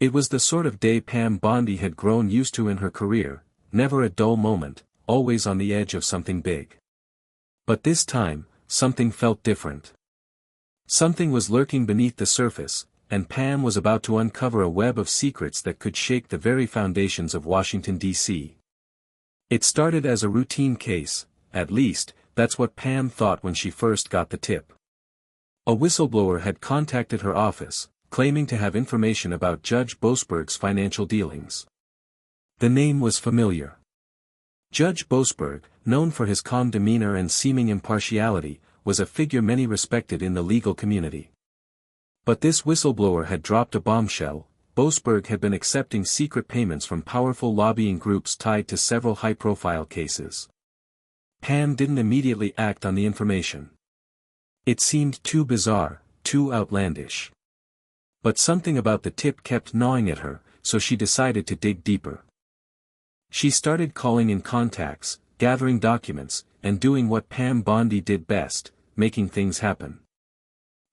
It was the sort of day Pam Bondi had grown used to in her career, never a dull moment, always on the edge of something big. But this time, something felt different. Something was lurking beneath the surface, and Pam was about to uncover a web of secrets that could shake the very foundations of Washington, D.C. It started as a routine case, at least, that's what Pam thought when she first got the tip. A whistleblower had contacted her office, claiming to have information about Judge Boasberg's financial dealings. The name was familiar. Judge Boasberg, known for his calm demeanor and seeming impartiality, was a figure many respected in the legal community. But this whistleblower had dropped a bombshell. Boasberg had been accepting secret payments from powerful lobbying groups tied to several high-profile cases. Pam didn't immediately act on the information. It seemed too bizarre, too outlandish. But something about the tip kept gnawing at her, so she decided to dig deeper. She started calling in contacts, gathering documents, and doing what Pam Bondi did best, making things happen.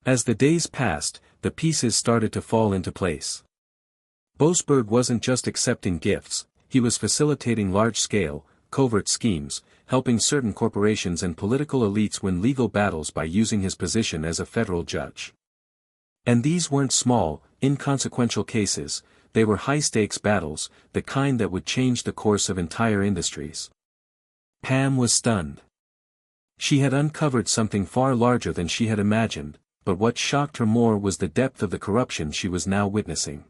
As the days passed, the pieces started to fall into place. Boasberg wasn't just accepting gifts, he was facilitating large-scale, covert schemes, helping certain corporations and political elites win legal battles by using his position as a federal judge. And these weren't small, inconsequential cases, they were high-stakes battles, the kind that would change the course of entire industries. Pam was stunned. She had uncovered something far larger than she had imagined, but what shocked her more was the depth of the corruption she was now witnessing.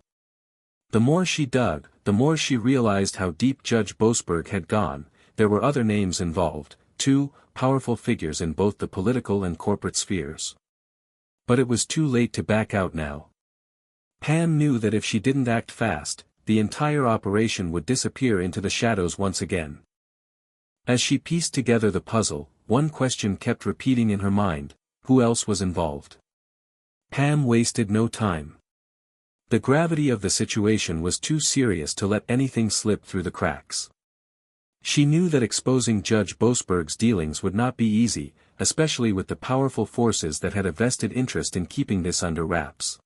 The more she dug, the more she realized how deep Judge Boasberg had gone. There were other names involved, too, powerful figures in both the political and corporate spheres. But it was too late to back out now. Pam knew that if she didn't act fast, the entire operation would disappear into the shadows once again. As she pieced together the puzzle, one question kept repeating in her mind: who else was involved? Pam wasted no time. The gravity of the situation was too serious to let anything slip through the cracks. She knew that exposing Judge Boasberg's dealings would not be easy, especially with the powerful forces that had a vested interest in keeping this under wraps.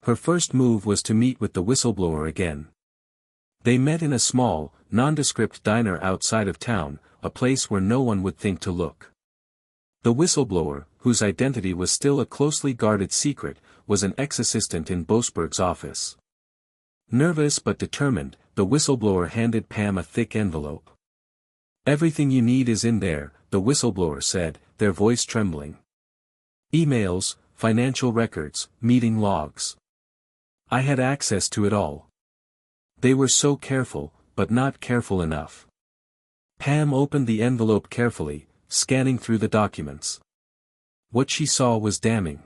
Her first move was to meet with the whistleblower again. They met in a small, nondescript diner outside of town, a place where no one would think to look. The whistleblower, whose identity was still a closely guarded secret, was an ex-assistant in Boasberg's office. Nervous but determined, the whistleblower handed Pam a thick envelope. "Everything you need is in there," the whistleblower said, their voice trembling. "Emails, financial records, meeting logs. I had access to it all." They were so careful, but not careful enough. Pam opened the envelope carefully, scanning through the documents. What she saw was damning.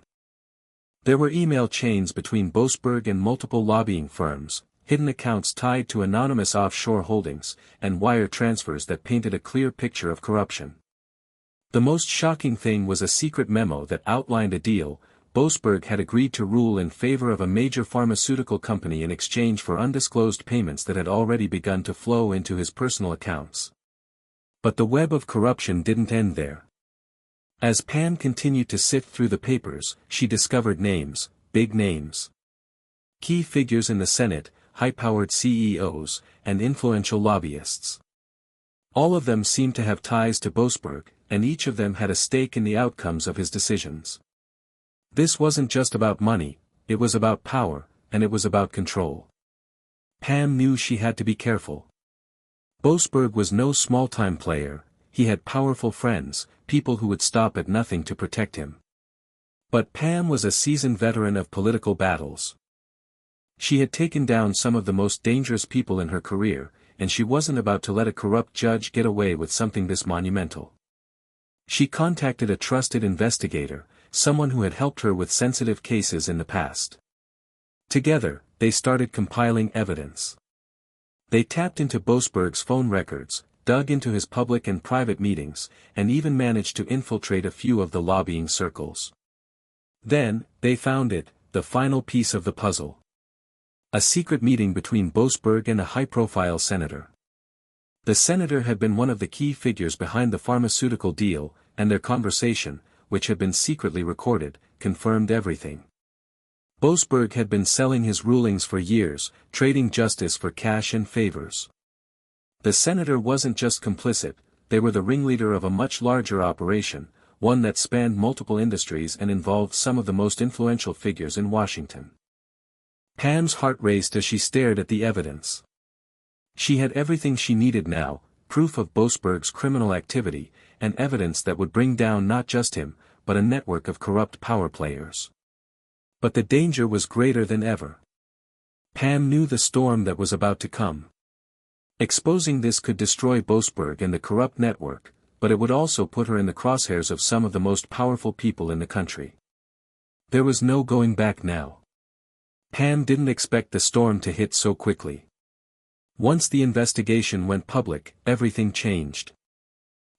There were email chains between Boasberg and multiple lobbying firms, hidden accounts tied to anonymous offshore holdings, and wire transfers that painted a clear picture of corruption. The most shocking thing was a secret memo that outlined a deal. Boasberg had agreed to rule in favor of a major pharmaceutical company in exchange for undisclosed payments that had already begun to flow into his personal accounts. But the web of corruption didn't end there. As Pam continued to sift through the papers, she discovered names, big names. Key figures in the Senate, high-powered CEOs, and influential lobbyists. All of them seemed to have ties to Boasberg, and each of them had a stake in the outcomes of his decisions. This wasn't just about money, it was about power, and it was about control. Pam knew she had to be careful. Boasberg was no small-time player, he had powerful friends, people who would stop at nothing to protect him. But Pam was a seasoned veteran of political battles. She had taken down some of the most dangerous people in her career, and she wasn't about to let a corrupt judge get away with something this monumental. She contacted a trusted investigator, someone who had helped her with sensitive cases in the past. Together, they started compiling evidence. They tapped into Boasberg's phone records, dug into his public and private meetings, and even managed to infiltrate a few of the lobbying circles. Then, they found it, the final piece of the puzzle. A secret meeting between Boasberg and a high-profile senator. The senator had been one of the key figures behind the pharmaceutical deal, and their conversation, which had been secretly recorded, confirmed everything. Boasberg had been selling his rulings for years, trading justice for cash and favors. The senator wasn't just complicit, they were the ringleader of a much larger operation, one that spanned multiple industries and involved some of the most influential figures in Washington. Pam's heart raced as she stared at the evidence. She had everything she needed now, proof of Boasberg's criminal activity, and evidence that would bring down not just him, but a network of corrupt power players. But the danger was greater than ever. Pam knew the storm that was about to come. Exposing this could destroy Boasberg and the corrupt network, but it would also put her in the crosshairs of some of the most powerful people in the country. There was no going back now. Pam didn't expect the storm to hit so quickly. Once the investigation went public, everything changed.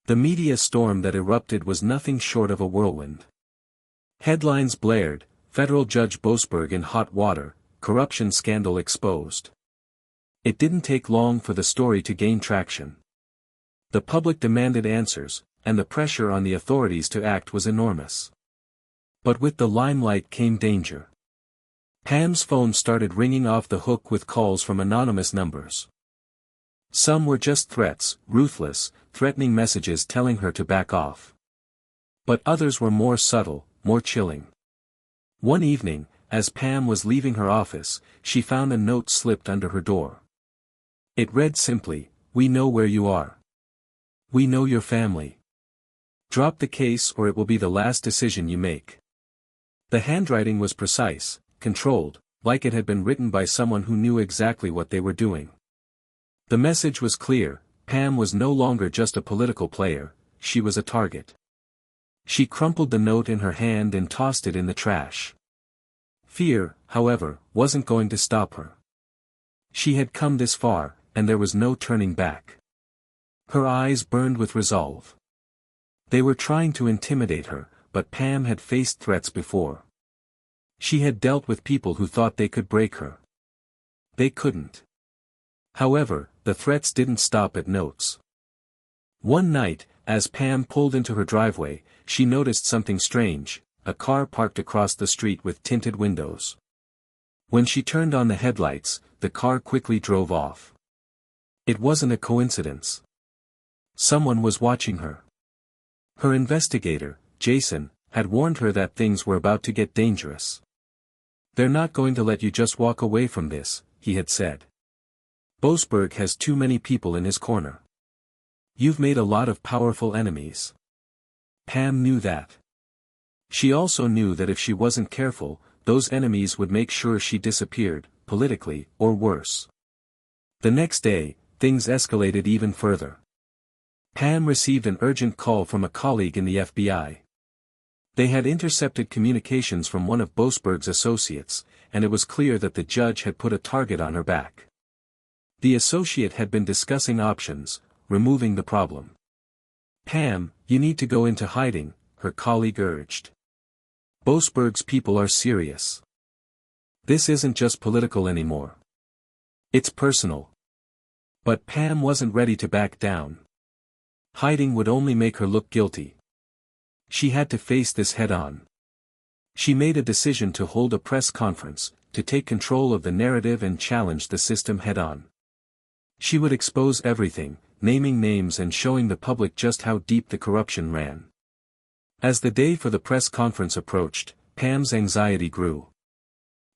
The media storm that erupted was nothing short of a whirlwind. Headlines blared, Federal Judge Boasberg in hot water, corruption scandal exposed. It didn't take long for the story to gain traction. The public demanded answers, and the pressure on the authorities to act was enormous. But with the limelight came danger. Pam's phone started ringing off the hook with calls from anonymous numbers. Some were just threats, ruthless, threatening messages telling her to back off. But others were more subtle, more chilling. One evening, as Pam was leaving her office, she found a note slipped under her door. It read simply, "We know where you are. We know your family. Drop the case or it will be the last decision you make." The handwriting was precise, controlled, like it had been written by someone who knew exactly what they were doing. The message was clear, Pam was no longer just a political player, she was a target. She crumpled the note in her hand and tossed it in the trash. Fear, however, wasn't going to stop her. She had come this far, and there was no turning back. Her eyes burned with resolve. They were trying to intimidate her, but Pam had faced threats before. She had dealt with people who thought they could break her. They couldn't. However, the threats didn't stop at notes. One night, as Pam pulled into her driveway, she noticed something strange, a car parked across the street with tinted windows. When she turned on the headlights, the car quickly drove off. It wasn't a coincidence. Someone was watching her. Her investigator, Jason, had warned her that things were about to get dangerous. "They're not going to let you just walk away from this," he had said. "Boasberg has too many people in his corner. You've made a lot of powerful enemies." Pam knew that. She also knew that if she wasn't careful, those enemies would make sure she disappeared, politically, or worse. The next day, things escalated even further. Pam received an urgent call from a colleague in the FBI. They had intercepted communications from one of Boasberg's associates, and it was clear that the judge had put a target on her back. The associate had been discussing options, removing the problem. "Pam, you need to go into hiding," her colleague urged. "Boasberg's people are serious. This isn't just political anymore. It's personal." But Pam wasn't ready to back down. Hiding would only make her look guilty. She had to face this head-on. She made a decision to hold a press conference, to take control of the narrative and challenge the system head-on. She would expose everything, naming names and showing the public just how deep the corruption ran. As the day for the press conference approached, Pam's anxiety grew.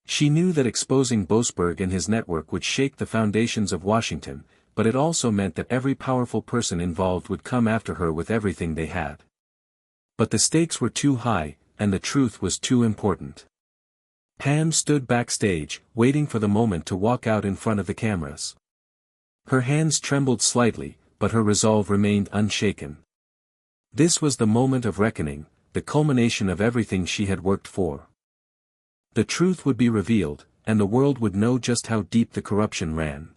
She knew that exposing Boasberg and his network would shake the foundations of Washington, but it also meant that every powerful person involved would come after her with everything they had. But the stakes were too high, and the truth was too important. Pam stood backstage, waiting for the moment to walk out in front of the cameras. Her hands trembled slightly, but her resolve remained unshaken. This was the moment of reckoning, the culmination of everything she had worked for. The truth would be revealed, and the world would know just how deep the corruption ran.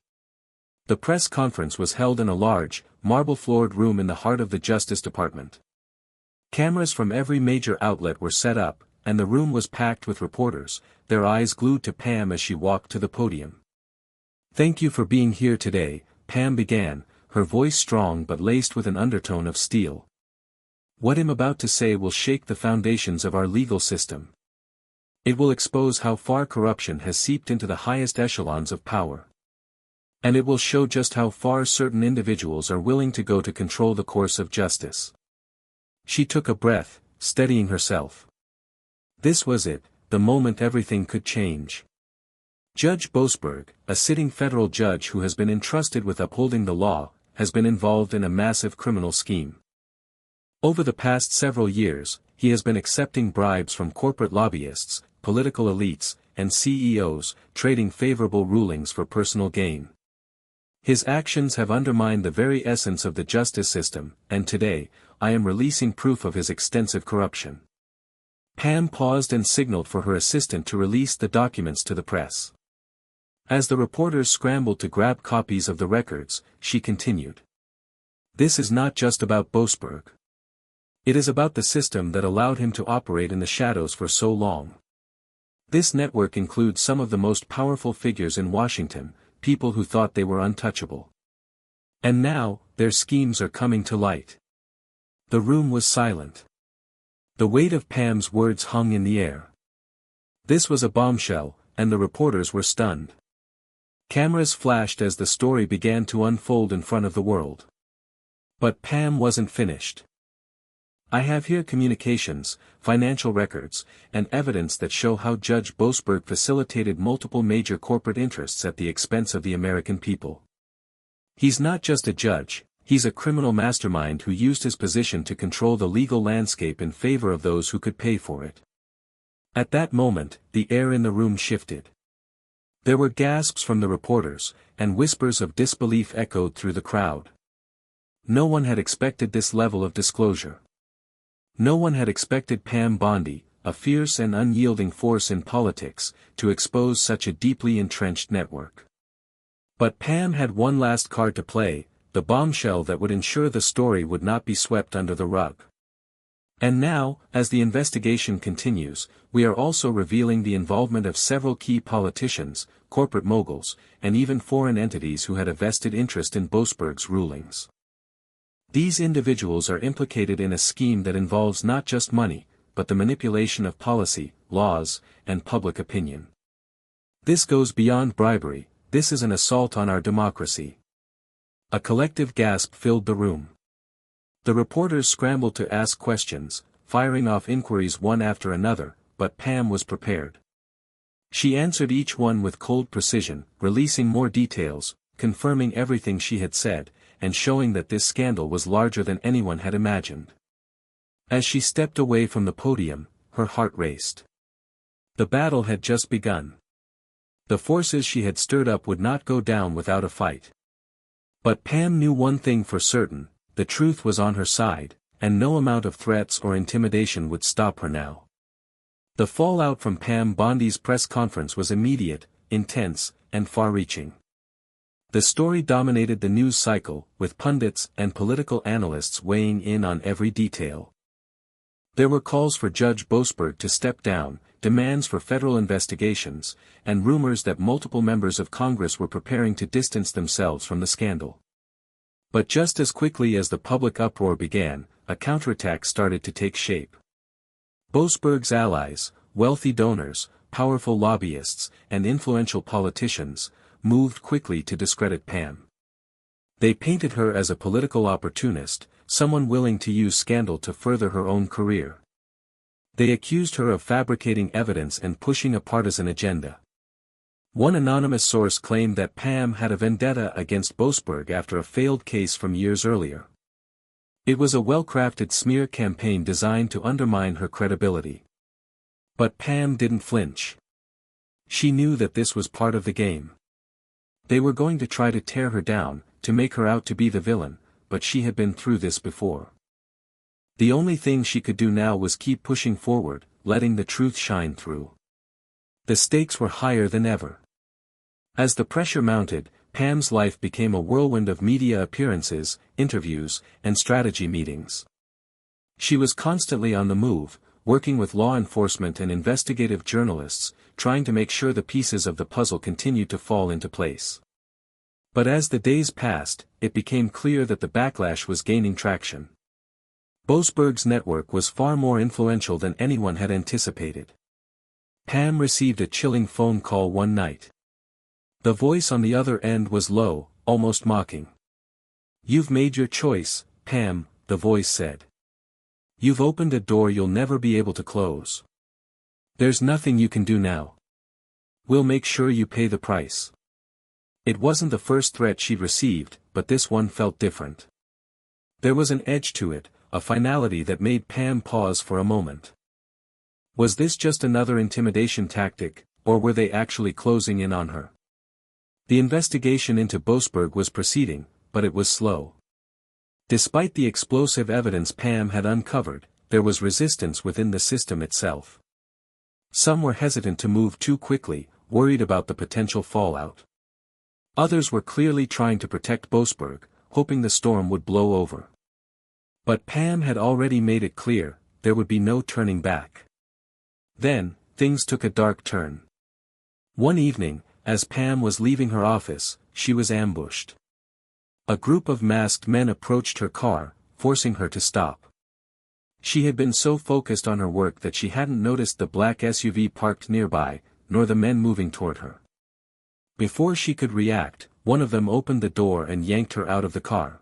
The press conference was held in a large, marble-floored room in the heart of the Justice Department. Cameras from every major outlet were set up, and the room was packed with reporters, their eyes glued to Pam as she walked to the podium. "Thank you for being here today," Pam began, her voice strong but laced with an undertone of steel. "What I'm about to say will shake the foundations of our legal system. It will expose how far corruption has seeped into the highest echelons of power. And it will show just how far certain individuals are willing to go to control the course of justice. She took a breath, steadying herself. This was it, the moment everything could change. Judge Boasberg, a sitting federal judge who has been entrusted with upholding the law, has been involved in a massive criminal scheme. Over the past several years, he has been accepting bribes from corporate lobbyists, political elites, and CEOs, trading favorable rulings for personal gain. His actions have undermined the very essence of the justice system, and today, I am releasing proof of his extensive corruption. Pam paused and signaled for her assistant to release the documents to the press. As the reporters scrambled to grab copies of the records, she continued. This is not just about Boasberg. It is about the system that allowed him to operate in the shadows for so long. This network includes some of the most powerful figures in Washington, people who thought they were untouchable. And now, their schemes are coming to light. The room was silent. The weight of Pam's words hung in the air. This was a bombshell, and the reporters were stunned. Cameras flashed as the story began to unfold in front of the world. But Pam wasn't finished. I have here communications, financial records, and evidence that show how Judge Boasberg facilitated multiple major corporate interests at the expense of the American people. He's not just a judge, he's a criminal mastermind who used his position to control the legal landscape in favor of those who could pay for it. At that moment, the air in the room shifted. There were gasps from the reporters, and whispers of disbelief echoed through the crowd. No one had expected this level of disclosure. No one had expected Pam Bondi, a fierce and unyielding force in politics, to expose such a deeply entrenched network. But Pam had one last card to play, the bombshell that would ensure the story would not be swept under the rug. And now, as the investigation continues, we are also revealing the involvement of several key politicians, corporate moguls, and even foreign entities who had a vested interest in Boasberg's rulings. These individuals are implicated in a scheme that involves not just money, but the manipulation of policy, laws, and public opinion. This goes beyond bribery, this is an assault on our democracy. A collective gasp filled the room. The reporters scrambled to ask questions, firing off inquiries one after another, but Pam was prepared. She answered each one with cold precision, releasing more details, confirming everything she had said, and showing that this scandal was larger than anyone had imagined. As she stepped away from the podium, her heart raced. The battle had just begun. The forces she had stirred up would not go down without a fight. But Pam knew one thing for certain, the truth was on her side, and no amount of threats or intimidation would stop her now. The fallout from Pam Bondi's press conference was immediate, intense, and far-reaching. The story dominated the news cycle, with pundits and political analysts weighing in on every detail. There were calls for Judge Boasberg to step down, demands for federal investigations, and rumors that multiple members of Congress were preparing to distance themselves from the scandal. But just as quickly as the public uproar began, a counterattack started to take shape. Boasberg's allies, wealthy donors, powerful lobbyists, and influential politicians, moved quickly to discredit Pam. They painted her as a political opportunist, someone willing to use scandal to further her own career. They accused her of fabricating evidence and pushing a partisan agenda. One anonymous source claimed that Pam had a vendetta against Boasberg after a failed case from years earlier. It was a well-crafted smear campaign designed to undermine her credibility. But Pam didn't flinch. She knew that this was part of the game. They were going to try to tear her down, to make her out to be the villain, but she had been through this before. The only thing she could do now was keep pushing forward, letting the truth shine through. The stakes were higher than ever. As the pressure mounted, Pam's life became a whirlwind of media appearances, interviews, and strategy meetings. She was constantly on the move, working with law enforcement and investigative journalists, trying to make sure the pieces of the puzzle continued to fall into place. But as the days passed, it became clear that the backlash was gaining traction. Boasberg's network was far more influential than anyone had anticipated. Pam received a chilling phone call one night. The voice on the other end was low, almost mocking. "You've made your choice, Pam," the voice said. "You've opened a door you'll never be able to close. There's nothing you can do now. We'll make sure you pay the price." It wasn't the first threat she'd received, but this one felt different. There was an edge to it, a finality that made Pam pause for a moment. Was this just another intimidation tactic, or were they actually closing in on her? The investigation into Boasberg was proceeding, but it was slow. Despite the explosive evidence Pam had uncovered, there was resistance within the system itself. Some were hesitant to move too quickly, worried about the potential fallout. Others were clearly trying to protect Boasberg, hoping the storm would blow over. But Pam had already made it clear, there would be no turning back. Then, things took a dark turn. One evening, as Pam was leaving her office, she was ambushed. A group of masked men approached her car, forcing her to stop. She had been so focused on her work that she hadn't noticed the black SUV parked nearby, nor the men moving toward her. Before she could react, one of them opened the door and yanked her out of the car.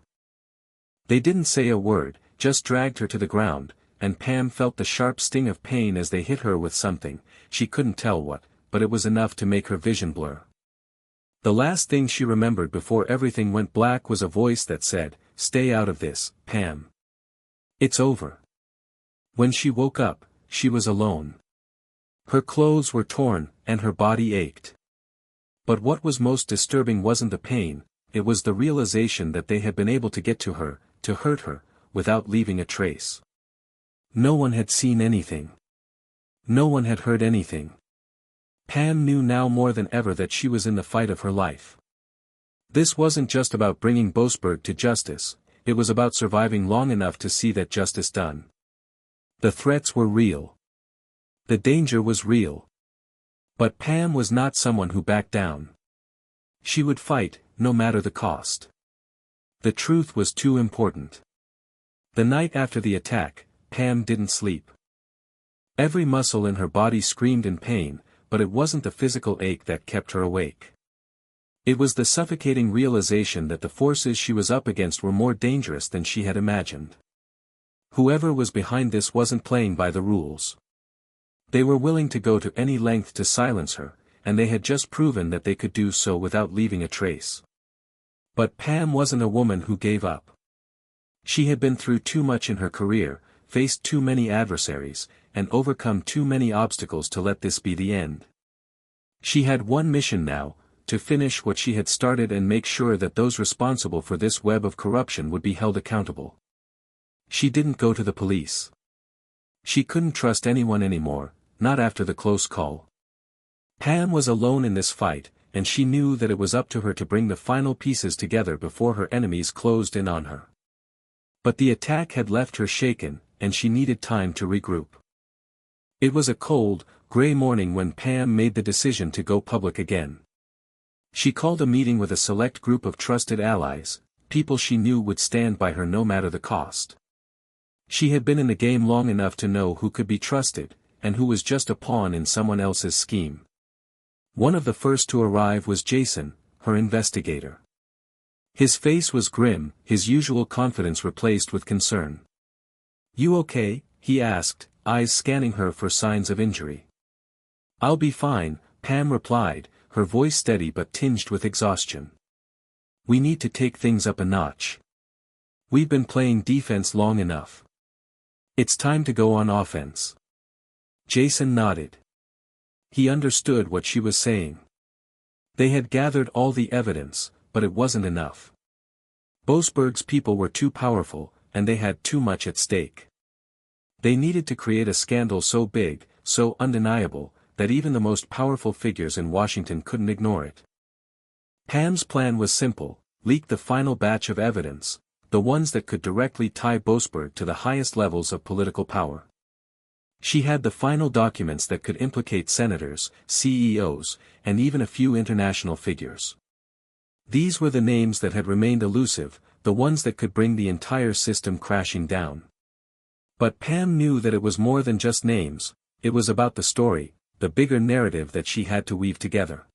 They didn't say a word, just dragged her to the ground, and Pam felt the sharp sting of pain as they hit her with something, she couldn't tell what, but it was enough to make her vision blur. The last thing she remembered before everything went black was a voice that said, "Stay out of this, Pam. It's over." When she woke up, she was alone. Her clothes were torn, and her body ached. But what was most disturbing wasn't the pain, it was the realization that they had been able to get to her, to hurt her, without leaving a trace. No one had seen anything. No one had heard anything. Pam knew now more than ever that she was in the fight of her life. This wasn't just about bringing Boasberg to justice, it was about surviving long enough to see that justice done. The threats were real. The danger was real. But Pam was not someone who backed down. She would fight, no matter the cost. The truth was too important. The night after the attack, Pam didn't sleep. Every muscle in her body screamed in pain, but it wasn't the physical ache that kept her awake. It was the suffocating realization that the forces she was up against were more dangerous than she had imagined. Whoever was behind this wasn't playing by the rules. They were willing to go to any length to silence her, and they had just proven that they could do so without leaving a trace. But Pam wasn't a woman who gave up. She had been through too much in her career, faced too many adversaries, and overcome too many obstacles to let this be the end. She had one mission now, to finish what she had started and make sure that those responsible for this web of corruption would be held accountable. She didn't go to the police. She couldn't trust anyone anymore, not after the close call. Pam was alone in this fight, and she knew that it was up to her to bring the final pieces together before her enemies closed in on her. But the attack had left her shaken, and she needed time to regroup. It was a cold, gray morning when Pam made the decision to go public again. She called a meeting with a select group of trusted allies, people she knew would stand by her no matter the cost. She had been in the game long enough to know who could be trusted, and who was just a pawn in someone else's scheme. One of the first to arrive was Jason, her investigator. His face was grim, his usual confidence replaced with concern. "You okay?" he asked, eyes scanning her for signs of injury. "I'll be fine," Pam replied, her voice steady but tinged with exhaustion. "We need to take things up a notch. We've been playing defense long enough. It's time to go on offense." Jason nodded. He understood what she was saying. They had gathered all the evidence, but it wasn't enough. Boasberg's people were too powerful, and they had too much at stake. They needed to create a scandal so big, so undeniable, that even the most powerful figures in Washington couldn't ignore it. Pam's plan was simple: leak the final batch of evidence, the ones that could directly tie Boasberg to the highest levels of political power. She had the final documents that could implicate senators, CEOs, and even a few international figures. These were the names that had remained elusive, the ones that could bring the entire system crashing down. But Pam knew that it was more than just names, it was about the the bigger narrative that she had to weave together.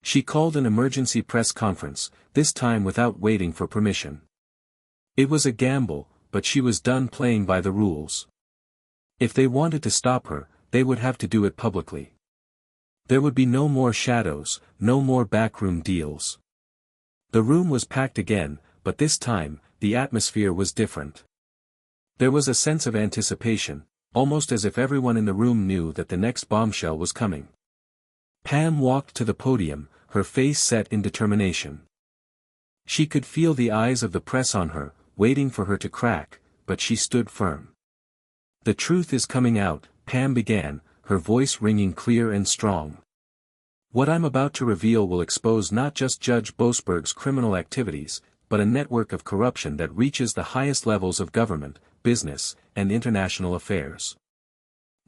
She called an emergency press conference, this time without waiting for permission. It was a gamble, but she was done playing by the rules. If they wanted to stop her, they would have to do it publicly. There would be no more shadows, no more backroom deals. The room was packed again, but this time, the atmosphere was different. There was a sense of anticipation, almost as if everyone in the room knew that the next bombshell was coming. Pam walked to the podium, her face set in determination. She could feel the eyes of the press on her, waiting for her to crack, but she stood firm. "The truth is coming out," Pam began, her voice ringing clear and strong. "What I'm about to reveal will expose not just Judge Boasberg's criminal activities, but a network of corruption that reaches the highest levels of government, business, and international affairs.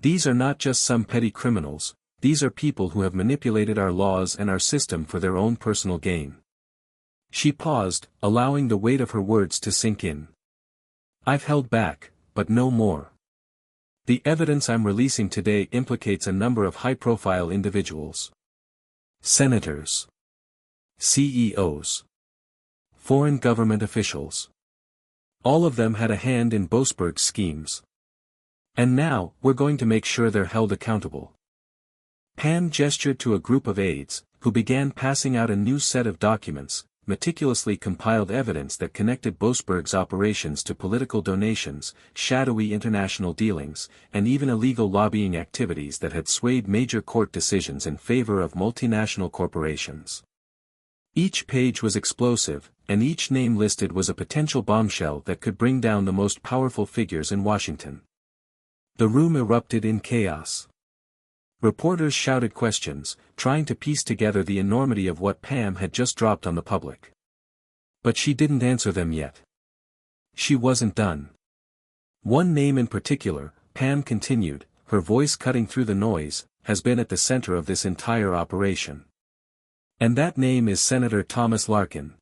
These are not just some petty criminals, these are people who have manipulated our laws and our system for their own personal gain." She paused, allowing the weight of her words to sink in. "I've held back, but no more. The evidence I'm releasing today implicates a number of high-profile individuals. Senators, CEOs, foreign government officials. All of them had a hand in Boasberg's schemes. And now, we're going to make sure they're held accountable." Pam gestured to a group of aides, who began passing out a new set of documents, meticulously compiled evidence that connected Boasberg's operations to political donations, shadowy international dealings, and even illegal lobbying activities that had swayed major court decisions in favor of multinational corporations. Each page was explosive, and each name listed was a potential bombshell that could bring down the most powerful figures in Washington. The room erupted in chaos. Reporters shouted questions, trying to piece together the enormity of what Pam had just dropped on the public. But she didn't answer them yet. She wasn't done. "One name in particular," Pam continued, her voice cutting through the noise, "has been at the center of this entire operation. And that name is Senator Thomas Larkin.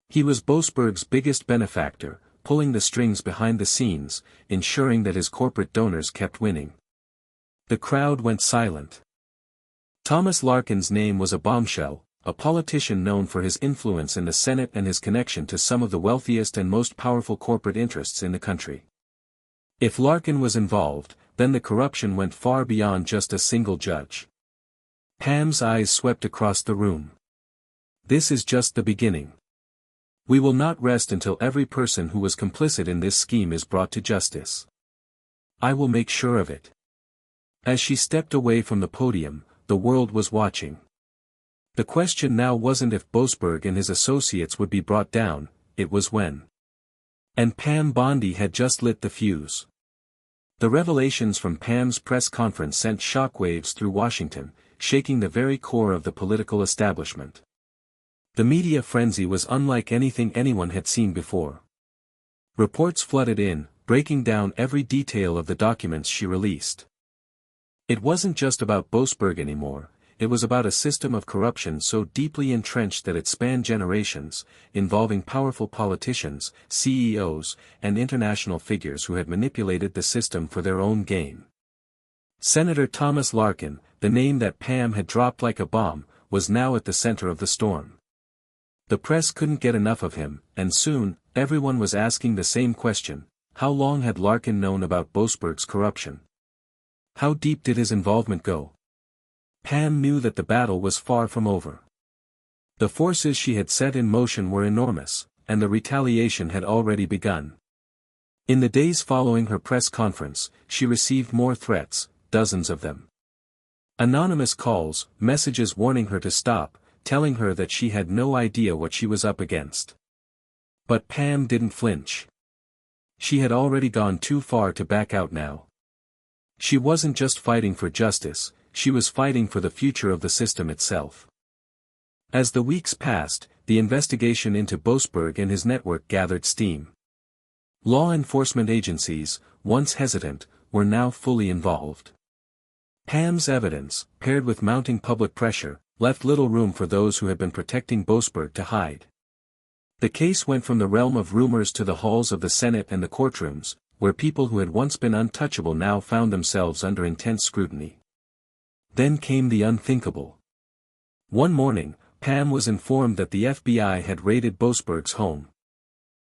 He was Boasberg's biggest benefactor, pulling the strings behind the scenes, ensuring that his corporate donors kept winning." The crowd went silent. Thomas Larkin's name was a bombshell, a politician known for his influence in the Senate and his connection to some of the wealthiest and most powerful corporate interests in the country. If Larkin was involved, then the corruption went far beyond just a single judge. Pam's eyes swept across the room. "This is just the beginning. We will not rest until every person who was complicit in this scheme is brought to justice. I will make sure of it." As she stepped away from the podium, the world was watching. The question now wasn't if Boasberg and his associates would be brought down, it was when. And Pam Bondi had just lit the fuse. The revelations from Pam's press conference sent shockwaves through Washington, shaking the very core of the political establishment. The media frenzy was unlike anything anyone had seen before. Reports flooded in, breaking down every detail of the documents she released. It wasn't just about Boasberg anymore, it was about a system of corruption so deeply entrenched that it spanned generations, involving powerful politicians, CEOs, and international figures who had manipulated the system for their own gain. Senator Thomas Larkin, the name that Pam had dropped like a bomb, was now at the center of the storm. The press couldn't get enough of him, and soon, everyone was asking the same question: how long had Larkin known about Boasberg's corruption? How deep did his involvement go? Pam knew that the battle was far from over. The forces she had set in motion were enormous, and the retaliation had already begun. In the days following her press conference, she received more threats, dozens of them. Anonymous calls, messages warning her to stop, telling her that she had no idea what she was up against. But Pam didn't flinch. She had already gone too far to back out now. She wasn't just fighting for justice, she was fighting for the future of the system itself. As the weeks passed, the investigation into Boasberg and his network gathered steam. Law enforcement agencies, once hesitant, were now fully involved. Pam's evidence, paired with mounting public pressure, left little room for those who had been protecting Boasberg to hide. The case went from the realm of rumors to the halls of the Senate and the courtrooms, where people who had once been untouchable now found themselves under intense scrutiny. Then came the unthinkable. One morning, Pam was informed that the FBI had raided Boasberg's home.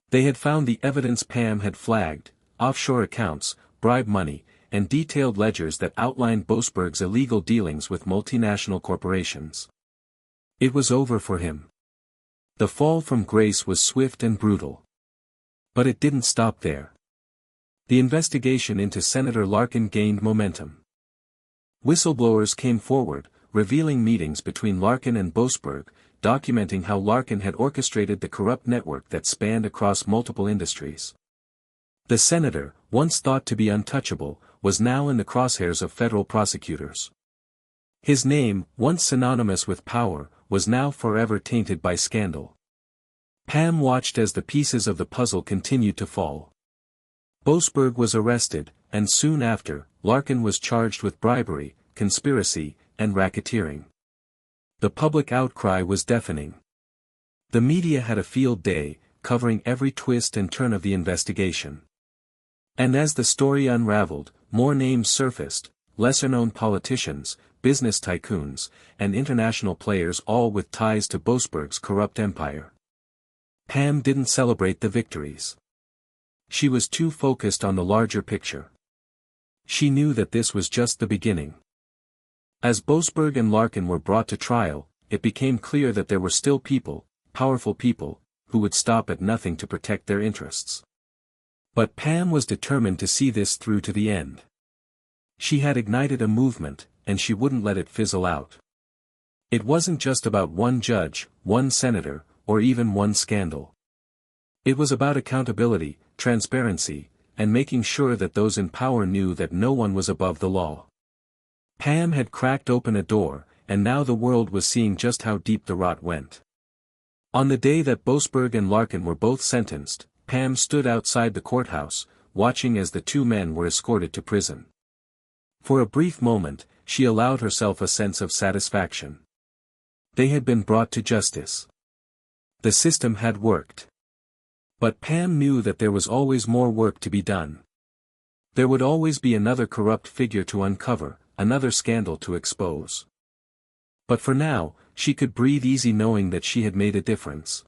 They had found the evidence Pam had flagged: offshore accounts, bribe money, and detailed ledgers that outlined Boasberg's illegal dealings with multinational corporations. It was over for him. The fall from grace was swift and brutal. But it didn't stop there. The investigation into Senator Larkin gained momentum. Whistleblowers came forward, revealing meetings between Larkin and Boasberg, documenting how Larkin had orchestrated the corrupt network that spanned across multiple industries. The senator, once thought to be untouchable, was now in the crosshairs of federal prosecutors. His name, once synonymous with power, was now forever tainted by scandal. Pam watched as the pieces of the puzzle continued to fall. Boasberg was arrested, and soon after, Larkin was charged with bribery, conspiracy, and racketeering. The public outcry was deafening. The media had a field day, covering every twist and turn of the investigation. And as the story unraveled, more names surfaced: lesser-known politicians, business tycoons, and international players, all with ties to Boasberg's corrupt empire. Pam didn't celebrate the victories. She was too focused on the larger picture. She knew that this was just the beginning. As Boasberg and Larkin were brought to trial, it became clear that there were still people, powerful people, who would stop at nothing to protect their interests. But Pam was determined to see this through to the end. She had ignited a movement, and she wouldn't let it fizzle out. It wasn't just about one judge, one senator, or even one scandal. It was about accountability, transparency, and making sure that those in power knew that no one was above the law. Pam had cracked open a door, and now the world was seeing just how deep the rot went. On the day that Boasberg and Larkin were both sentenced, Pam stood outside the courthouse, watching as the two men were escorted to prison. For a brief moment, she allowed herself a sense of satisfaction. They had been brought to justice. The system had worked. But Pam knew that there was always more work to be done. There would always be another corrupt figure to uncover, another scandal to expose. But for now, she could breathe easy knowing that she had made a difference.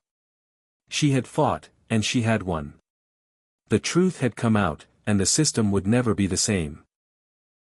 She had fought, and she had won. The truth had come out, and the system would never be the same.